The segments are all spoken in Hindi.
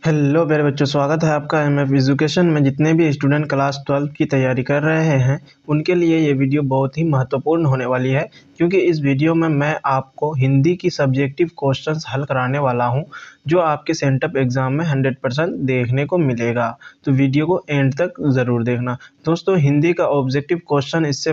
हेलो मेरे बच्चों, स्वागत है आपका एमएफ एजुकेशन में। जितने भी स्टूडेंट क्लास 12 की तैयारी कर रहे हैं उनके लिए ये वीडियो बहुत ही महत्वपूर्ण होने वाली है, क्योंकि इस वीडियो में मैं आपको हिंदी की सब्जेक्टिव क्वेश्चंस हल कराने वाला हूं, जो आपके सेंटअप एग्ज़ाम में 100% देखने को मिलेगा। तो वीडियो को एंड तक ज़रूर देखना। दोस्तों, हिंदी का ऑब्जेक्टिव क्वेश्चन इससे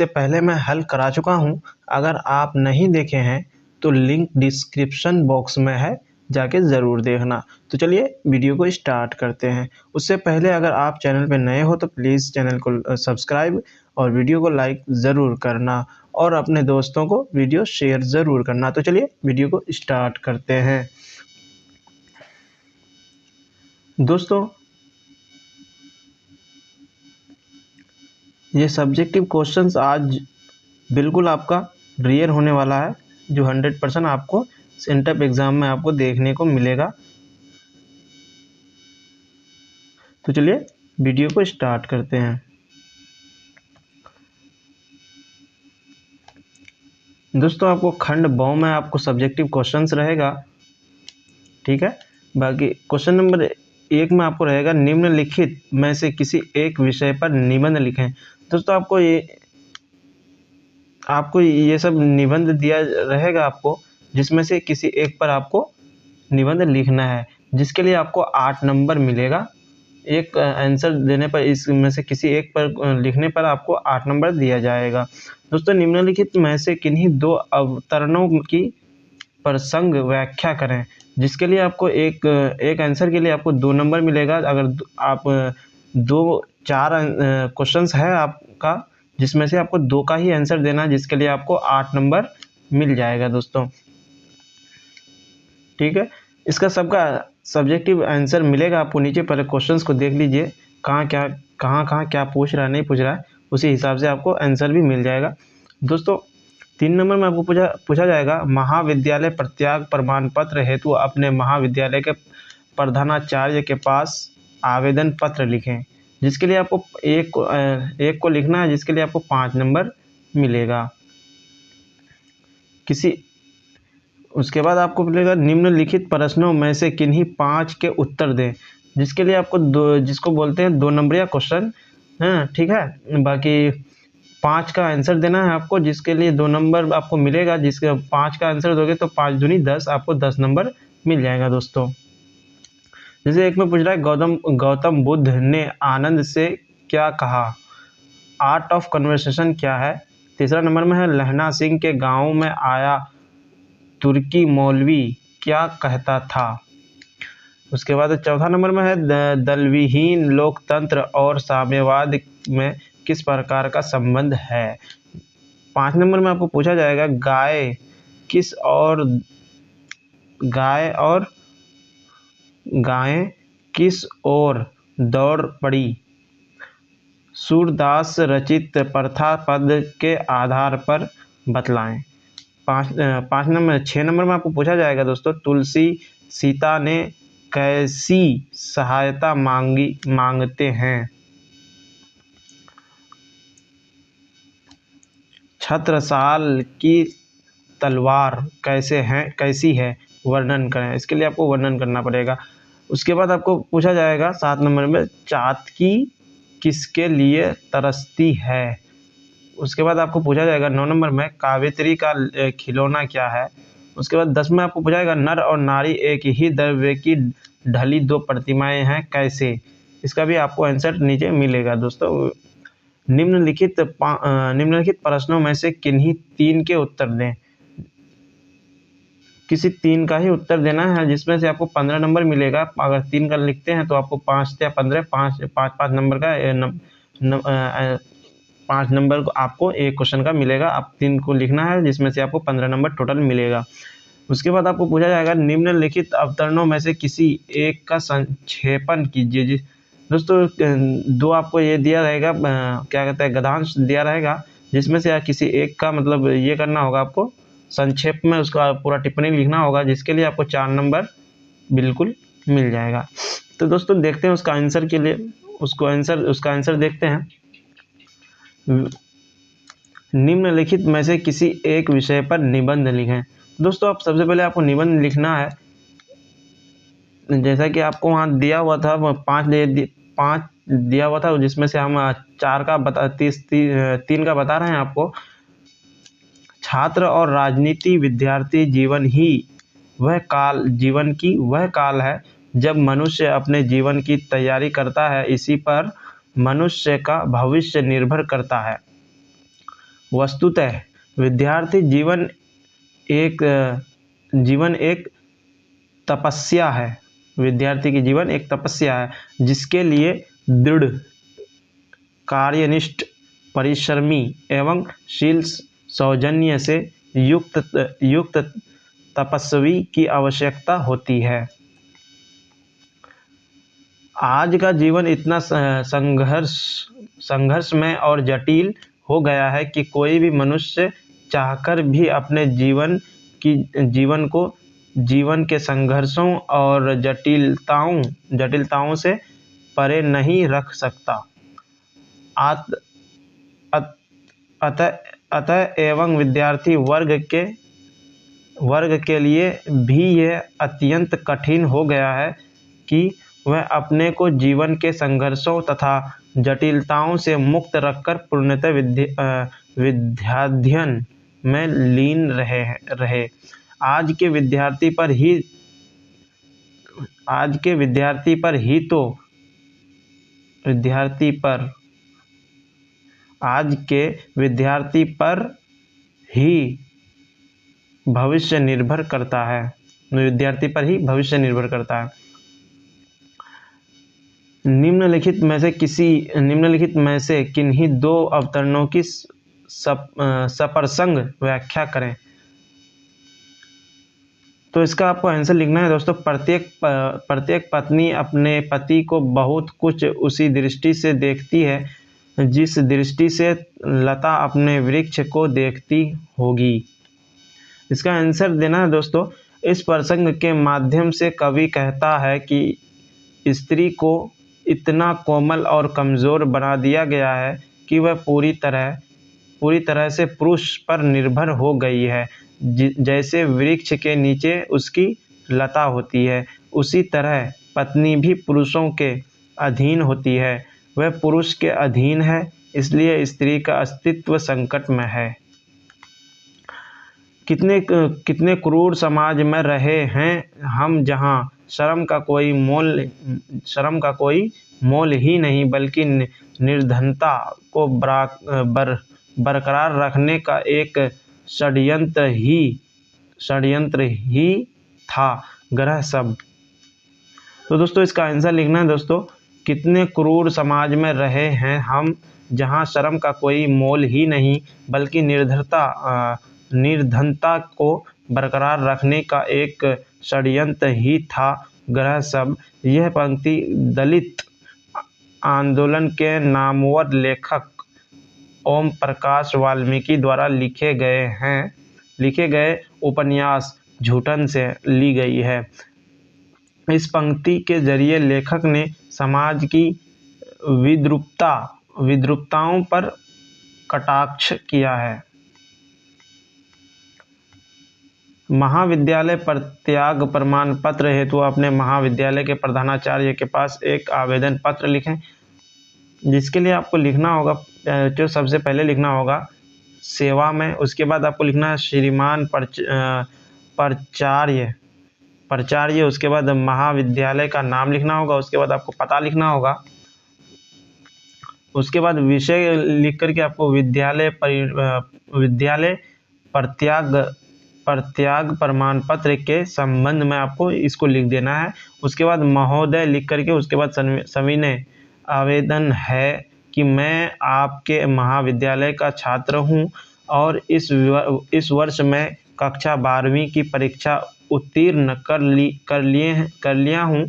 पहले मैं हल करा चुका हूँ। अगर आप नहीं देखे हैं तो लिंक डिस्क्रिप्शन बॉक्स में है, जाके ज़रूर देखना। तो चलिए वीडियो को स्टार्ट करते हैं। उससे पहले अगर आप चैनल पे नए हो तो प्लीज़ चैनल को सब्सक्राइब और वीडियो को लाइक ज़रूर करना और अपने दोस्तों को वीडियो शेयर ज़रूर करना। तो चलिए वीडियो को स्टार्ट करते हैं। दोस्तों, ये सब्जेक्टिव क्वेश्चंस आज बिल्कुल आपका रियल होने वाला है, जो 100% आपको सेंटअप एग्ज़ाम में आपको देखने को मिलेगा। तो चलिए वीडियो को स्टार्ट करते हैं। दोस्तों, आपको खंड ब में आपको सब्जेक्टिव क्वेश्चंस रहेगा, ठीक है। बाकी क्वेश्चन नंबर 1 में आपको रहेगा निम्नलिखित में से किसी एक विषय पर निबंध लिखें। दोस्तों, आपको ये सब निबंध दिया रहेगा आपको, जिसमें से किसी एक पर आपको निबंध लिखना है, जिसके लिए आपको 8 नंबर मिलेगा। एक आंसर देने पर इसमें से किसी एक पर लिखने पर आपको 8 नंबर दिया जाएगा। दोस्तों, निम्नलिखित में से किन्हीं दो अवतरणों की प्रसंग व्याख्या करें, जिसके लिए आपको एक आंसर के लिए आपको 2 नंबर मिलेगा। अगर आप 4 क्वेश्चंस है आपका, जिसमें से आपको 2 का ही आंसर देना है, जिसके लिए आपको 8 नंबर मिल जाएगा दोस्तों, ठीक है। इसका सबका सब्जेक्टिव आंसर मिलेगा आपको नीचे। पहले क्वेश्चंस को देख लीजिए, कहाँ क्या पूछ रहा है, नहीं पूछ रहा है, उसी हिसाब से आपको आंसर भी मिल जाएगा। दोस्तों, 3 नंबर में आपको पूछा जाएगा महाविद्यालय प्रत्याग प्रमाण पत्र हेतु अपने महाविद्यालय के प्रधानाचार्य के पास आवेदन पत्र लिखें, जिसके लिए आपको एक को लिखना है, जिसके लिए आपको 5 नंबर मिलेगा। उसके बाद आपको मिलेगा निम्नलिखित प्रश्नों में से किन्हीं 5 के उत्तर दें, जिसके लिए आपको जिसको बोलते हैं 2 नंबरिया क्वेश्चन, हाँ ठीक है। बाकी 5 का आंसर देना है आपको, जिसके लिए 2 नंबर आपको मिलेगा। जिसके 5 का आंसर दोगे तो 5 दूनी 10, आपको 10 नंबर मिल जाएगा दोस्तों। जैसे एक में पूछ रहा है गौतम बुद्ध ने आनंद से क्या कहा, आर्ट ऑफ कन्वर्सेशन क्या है। तीसरा नंबर में है लहना सिंह के गाँव में आया तुर्की मौलवी क्या कहता था। उसके बाद चौथा नंबर में है दलविहीन लोकतंत्र और साम्यवाद में किस प्रकार का संबंध है। 5 नंबर में आपको पूछा जाएगा गायें किस ओर दौड़ पड़ी, सूरदास रचित प्रथा पद के आधार पर बतलाएं। 6 नंबर में आपको पूछा जाएगा दोस्तों तुलसी सीता ने कैसी सहायता मांगते हैं। छत्रसाल की तलवार कैसी है, वर्णन करें। इसके लिए आपको वर्णन करना पड़ेगा। उसके बाद आपको पूछा जाएगा 7 नंबर में चातकी किसके लिए तरसती है। उसके बाद आपको पूछा जाएगा 9 नंबर में कावेत्री का खिलौना क्या है। उसके बाद 10 में आपको पूछा जाएगा नर और नारी एक ही द्रव्य की ढली 2 प्रतिमाएं हैं कैसे। इसका भी आपको आंसर नीचे मिलेगा दोस्तों। निम्नलिखित प्रश्नों में से किन्हीं 3 के उत्तर दें। किसी 3 का ही उत्तर देना है, जिसमें से आपको 15 नंबर मिलेगा। अगर 3 का लिखते हैं तो आपको 5 या 15 5 नंबर का 5 नंबर को आपको एक क्वेश्चन का मिलेगा। आप 3 को लिखना है, जिसमें से आपको 15 नंबर टोटल मिलेगा। उसके बाद आपको पूछा जाएगा निम्नलिखित अवतरणों में से किसी एक का संक्षेपण कीजिए। दोस्तों, 2 आपको ये दिया रहेगा, क्या कहते हैं, गद्यांश दिया रहेगा, जिसमें से किसी एक का मतलब ये करना होगा आपको, संक्षेप में उसका पूरा टिप्पणी लिखना होगा, जिसके लिए आपको 4 नंबर बिल्कुल मिल जाएगा। तो दोस्तों देखते हैं उसका आंसर देखते हैं। निम्नलिखित में से किसी एक विषय पर निबंध लिखें। दोस्तों, आप सबसे पहले आपको निबंध लिखना है। जैसा कि आपको वहाँ दिया हुआ था 5 दिया हुआ था, जिसमें से हम 4 का 3 का बता रहे हैं आपको। छात्र और राजनीति विद्यार्थी जीवन की वह काल है जब मनुष्य अपने जीवन की तैयारी करता है। इसी पर मनुष्य का भविष्य निर्भर करता है। वस्तुतः विद्यार्थी जीवन एक तपस्या है। विद्यार्थी की जीवन एक तपस्या है जिसके लिए दृढ़, कार्यनिष्ठ, परिश्रमी एवं शील सौजन्य से युक्त तपस्वी की आवश्यकता होती है। आज का जीवन इतना संघर्षमय और जटिल हो गया है कि कोई भी मनुष्य चाहकर भी अपने जीवन के संघर्षों और जटिलताओं से परे नहीं रख सकता। अतः एवं विद्यार्थी वर्ग के लिए भी यह अत्यंत कठिन हो गया है कि वह अपने को जीवन के संघर्षों तथा जटिलताओं से मुक्त रखकर पूर्णतः विद्याध्ययन में लीन रहे। आज के विद्यार्थी पर ही भविष्य निर्भर करता है। निम्नलिखित में से किन्हीं 2 अवतरणों की सप्रसंग व्याख्या करें। तो इसका आपको आंसर लिखना है दोस्तों। प्रत्येक पत्नी अपने पति को बहुत कुछ उसी दृष्टि से देखती है जिस दृष्टि से लता अपने वृक्ष को देखती होगी। इसका आंसर देना है दोस्तों। इस प्रसंग के माध्यम से कवि कहता है कि स्त्री को इतना कोमल और कमज़ोर बना दिया गया है कि वह पूरी तरह से पुरुष पर निर्भर हो गई है। जैसे वृक्ष के नीचे उसकी लता होती है, उसी तरह पत्नी भी पुरुषों के अधीन होती है। वह पुरुष के अधीन है, इसलिए स्त्री का अस्तित्व संकट में है। कितने क्रूर समाज में रहे हैं हम, जहाँ शर्म का कोई मोल ही नहीं, बल्कि निर्धनता को बरकरार रखने का एक षड्यंत्र ही था ग्रह शब्द। तो दोस्तों इसका आंसर लिखना है दोस्तों। कितने क्रूर समाज में रहे हैं हम, जहाँ शर्म का कोई मोल ही नहीं, बल्कि निर्धनता को बरकरार रखने का एक षड्यंत्र ही था ग्रह शब्द। यह पंक्ति दलित आंदोलन के नामवर लेखक ओम प्रकाश वाल्मीकि द्वारा लिखे गए उपन्यास झूठन से ली गई है। इस पंक्ति के जरिए लेखक ने समाज की विद्रूपताओं पर कटाक्ष किया है। महाविद्यालय प्रत्याग प्रमाण पत्र हेतु अपने महाविद्यालय के प्रधानाचार्य के पास एक आवेदन पत्र लिखें। जिसके लिए आपको लिखना होगा, जो सबसे पहले लिखना होगा सेवा में, उसके बाद आपको लिखना है श्रीमान प्राचार्य, उसके बाद महाविद्यालय का नाम लिखना होगा, उसके बाद आपको पता लिखना होगा, उसके बाद विषय लिख करके आपको विद्यालय प्रत्याग प्रमाण पत्र के संबंध में आपको इसको लिख देना है। उसके बाद महोदय लिख करके उसके बाद सविनय आवेदन है कि मैं आपके महाविद्यालय का छात्र हूं और इस वर्ष मैं कक्षा 12वीं की परीक्षा उत्तीर्ण कर लिया हूं।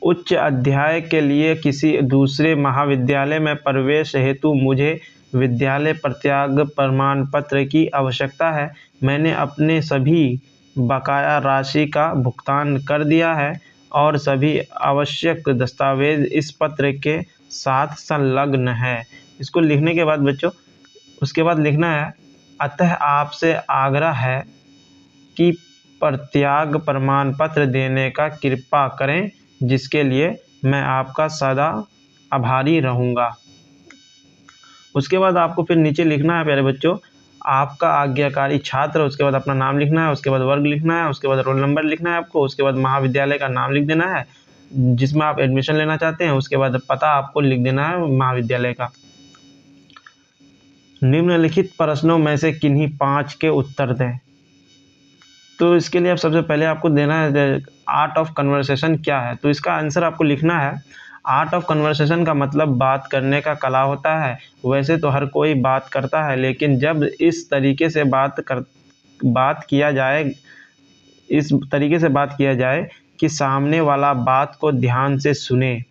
उच्च अध्याय के लिए किसी दूसरे महाविद्यालय में प्रवेश हेतु मुझे विद्यालय प्रत्याग प्रमाण पत्र की आवश्यकता है। मैंने अपने सभी बकाया राशि का भुगतान कर दिया है और सभी आवश्यक दस्तावेज इस पत्र के साथ संलग्न है। इसको लिखने के बाद बच्चों उसके बाद लिखना है, अतः आपसे आग्रह है कि पर त्याग प्रमाण पत्र देने का कृपा करें, जिसके लिए मैं आपका सदा आभारी रहूँगा। उसके बाद आपको फिर नीचे लिखना है प्यारे बच्चों, आपका आज्ञाकारी छात्र, उसके बाद अपना नाम लिखना है, उसके बाद वर्ग लिखना है, उसके बाद रोल नंबर लिखना है आपको, उसके बाद महाविद्यालय का नाम लिख देना है जिसमें आप एडमिशन लेना चाहते हैं, उसके बाद पता आपको लिख देना है महाविद्यालय का। निम्नलिखित प्रश्नों में से किन्हीं 5 के उत्तर दें। तो इसके लिए आप सबसे पहले आपको देना है आर्ट ऑफ कन्वर्सेशन क्या है। तो इसका आंसर आपको लिखना है, आर्ट ऑफ कन्वर्सेशन का मतलब बात करने का कला होता है। वैसे तो हर कोई बात करता है, लेकिन जब इस तरीके से बात किया जाए कि सामने वाला बात को ध्यान से सुने,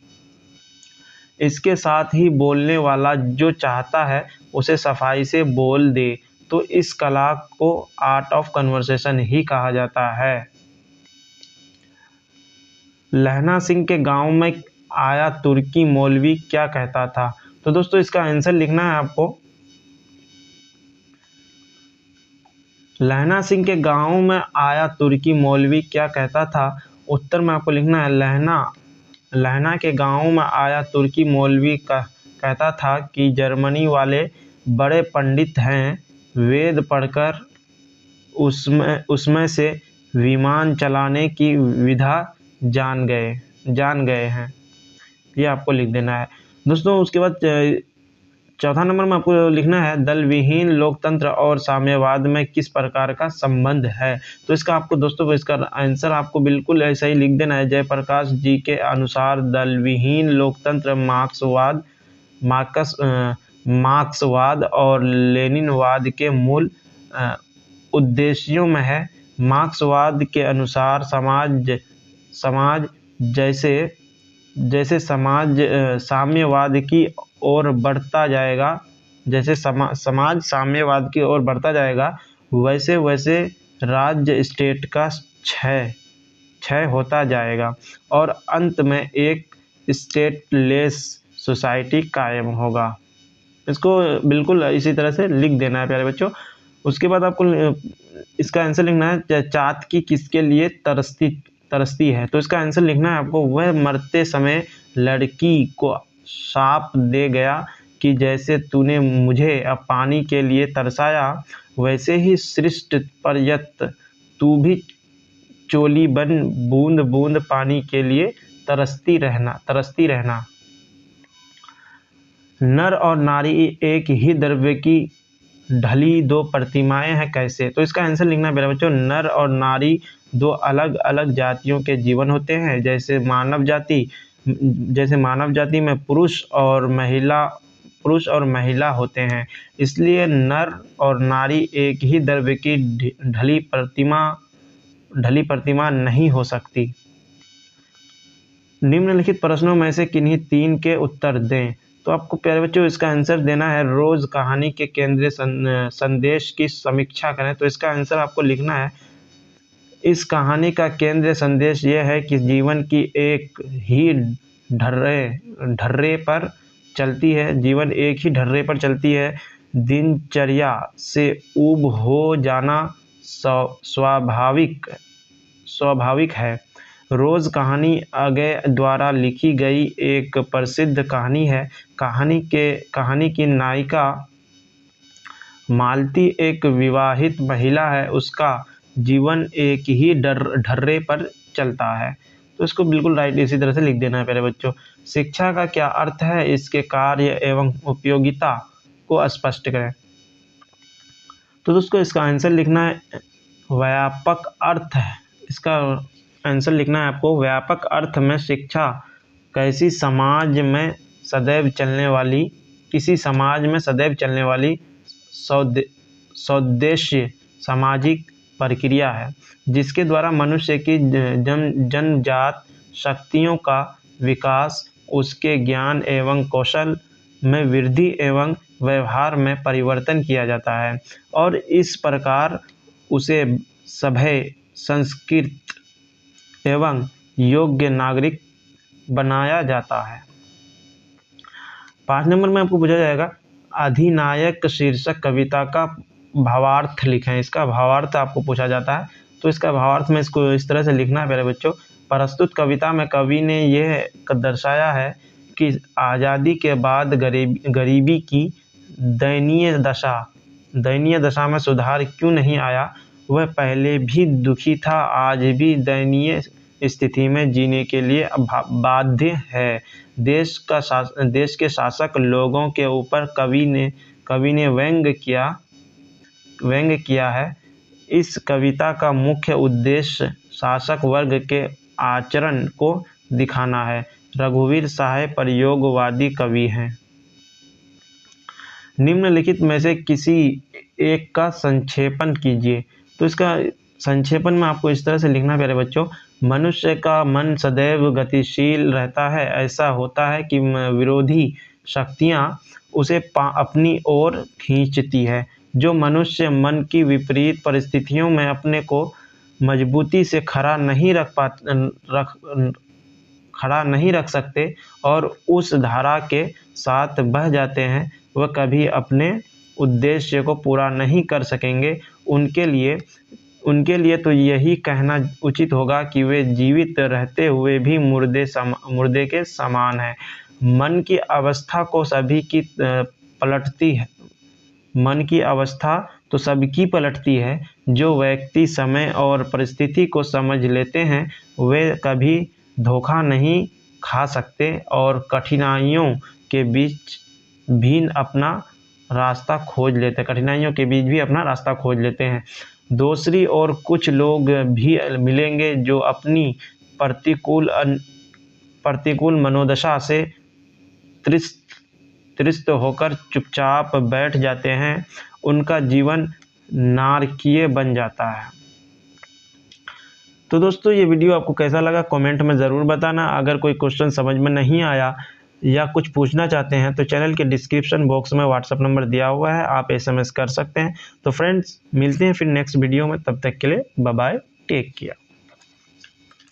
इसके साथ ही बोलने वाला जो चाहता है उसे सफाई से बोल दे, तो इस कला को आर्ट ऑफ कन्वर्सेशन ही कहा जाता है। लहना सिंह के गांव में आया तुर्की मौलवी क्या कहता था। तो दोस्तों इसका आंसर लिखना है आपको, लहना सिंह के गांव में आया तुर्की मौलवी क्या कहता था। उत्तर में आपको लिखना है, लहना के गांव में आया तुर्की मौलवी कहता था कि जर्मनी वाले बड़े पंडित हैं, वेद पढ़कर उसमें से विमान चलाने की विधा जान गए हैं। ये आपको लिख देना है दोस्तों। उसके बाद चौथा नंबर में आपको लिखना है, दल विहीन लोकतंत्र और साम्यवाद में किस प्रकार का संबंध है। तो इसका आपको दोस्तों इसका आंसर आपको बिल्कुल ऐसा ही लिख देना है, जयप्रकाश जी के अनुसार दल विहीन लोकतंत्र मार्क्सवाद और लेनिनवाद के मूल उद्देश्यों में है। मार्क्सवाद के अनुसार समाज जैसे समाज साम्यवाद की ओर बढ़ता जाएगा, जैसे समाज साम्यवाद की ओर बढ़ता जाएगा, वैसे वैसे राज्य स्टेट का क्षय होता जाएगा और अंत में एक स्टेटलेस सोसाइटी कायम होगा। इसको बिल्कुल इसी तरह से लिख देना है प्यारे बच्चों। उसके बाद आपको इसका आंसर लिखना है, चातकी किसके लिए तरसती है। तो इसका आंसर लिखना है आपको, वह मरते समय लड़की को शाप दे गया कि जैसे तूने मुझे अब पानी के लिए तरसाया, वैसे ही सृष्टि पर्यंत तू भी चोली बन बूंद बूंद पानी के लिए तरसती रहना। नर और नारी एक ही द्रव्य की ढली दो प्रतिमाएं हैं कैसे। तो इसका आंसर लिखना है मेरे बच्चों, नर और नारी दो अलग अलग जातियों के जीवन होते हैं। जैसे मानव जाति में पुरुष और महिला होते हैं, इसलिए नर और नारी एक ही द्रव्य की ढली प्रतिमा नहीं हो सकती। निम्नलिखित प्रश्नों में से किन्हीं 3 के उत्तर दें। तो आपको प्यारे बच्चों इसका आंसर देना है, रोज कहानी के केंद्रीय संदेश की समीक्षा करें। तो इसका आंसर आपको लिखना है, इस कहानी का केंद्रीय संदेश यह है कि जीवन की एक ही ढर्रे पर चलती है, दिनचर्या से ऊब हो जाना स्वाभाविक है। रोज कहानी अगय द्वारा लिखी गई एक प्रसिद्ध कहानी है। कहानी की नायिका मालती एक विवाहित महिला है, उसका जीवन एक ही ढर्रे पर चलता है। तो इसको बिल्कुल राइट इसी तरह से लिख देना है प्यारे बच्चों। शिक्षा का क्या अर्थ है, इसके कार्य एवं उपयोगिता को स्पष्ट करें। तो दोस्तों इसका आंसर लिखना है, व्यापक अर्थ है। इसका आंसर लिखना है आपको, व्यापक अर्थ में शिक्षा किसी समाज में सदैव चलने वाली सौदेश्य सामाजिक प्रक्रिया है, जिसके द्वारा मनुष्य की जन्मजात शक्तियों का विकास, उसके ज्ञान एवं कौशल में वृद्धि एवं व्यवहार में परिवर्तन किया जाता है और इस प्रकार उसे सभ्य, संस्कृत एवं योग्य नागरिक बनाया जाता है। 5 नंबर में आपको पूछा जाएगा, अधिनायक शीर्षक कविता का भावार्थ लिखें। इसका भावार्थ आपको पूछा जाता है। तो इसका भावार्थ में इसको इस तरह से लिखना है प्यारे बच्चों। प्रस्तुत कविता में कवि ने यह दर्शाया है कि आज़ादी के बाद गरीबी की दयनीय दशा में सुधार क्यों नहीं आया। वह पहले भी दुखी था, आज भी दयनीय स्थिति में जीने के लिए बाध्य है। देश के शासक लोगों के ऊपर कवि ने व्यंग्य किया है। इस कविता का मुख्य उद्देश्य शासक वर्ग के आचरण को दिखाना है। रघुवीर साहब प्रयोगवादी कवि हैं। निम्नलिखित में से किसी एक का संक्षेपण कीजिए। तो इसका संक्षेपण में आपको इस तरह से लिखना प्यारे बच्चों। मनुष्य का मन सदैव गतिशील रहता है। ऐसा होता है कि विरोधी शक्तियां उसे अपनी ओर खींचती है। जो मनुष्य मन की विपरीत परिस्थितियों में अपने को मजबूती से खड़ा नहीं रख सकते और उस धारा के साथ बह जाते हैं, वह कभी अपने उद्देश्य को पूरा नहीं कर सकेंगे। उनके लिए तो यही कहना उचित होगा कि वे जीवित रहते हुए भी मुर्दे के समान हैं। मन की अवस्था को सभी की पलटती है। मन की अवस्था तो सबकी पलटती है। जो व्यक्ति समय और परिस्थिति को समझ लेते हैं, वे कभी धोखा नहीं खा सकते और कठिनाइयों के बीच भी अपना रास्ता खोज लेते हैं। दूसरी ओर कुछ लोग भी मिलेंगे जो अपनी प्रतिकूल मनोदशा से त्रस्त होकर चुपचाप बैठ जाते हैं। उनका जीवन नारकीय बन जाता है। तो दोस्तों, ये वीडियो आपको कैसा लगा कमेंट में ज़रूर बताना। अगर कोई क्वेश्चन समझ में नहीं आया या कुछ पूछना चाहते हैं तो चैनल के डिस्क्रिप्शन बॉक्स में व्हाट्सएप नंबर दिया हुआ है, आप SMS कर सकते हैं। तो फ्रेंड्स, मिलते हैं फिर नेक्स्ट वीडियो में। तब तक के लिए बाय बाय, टेक केयर।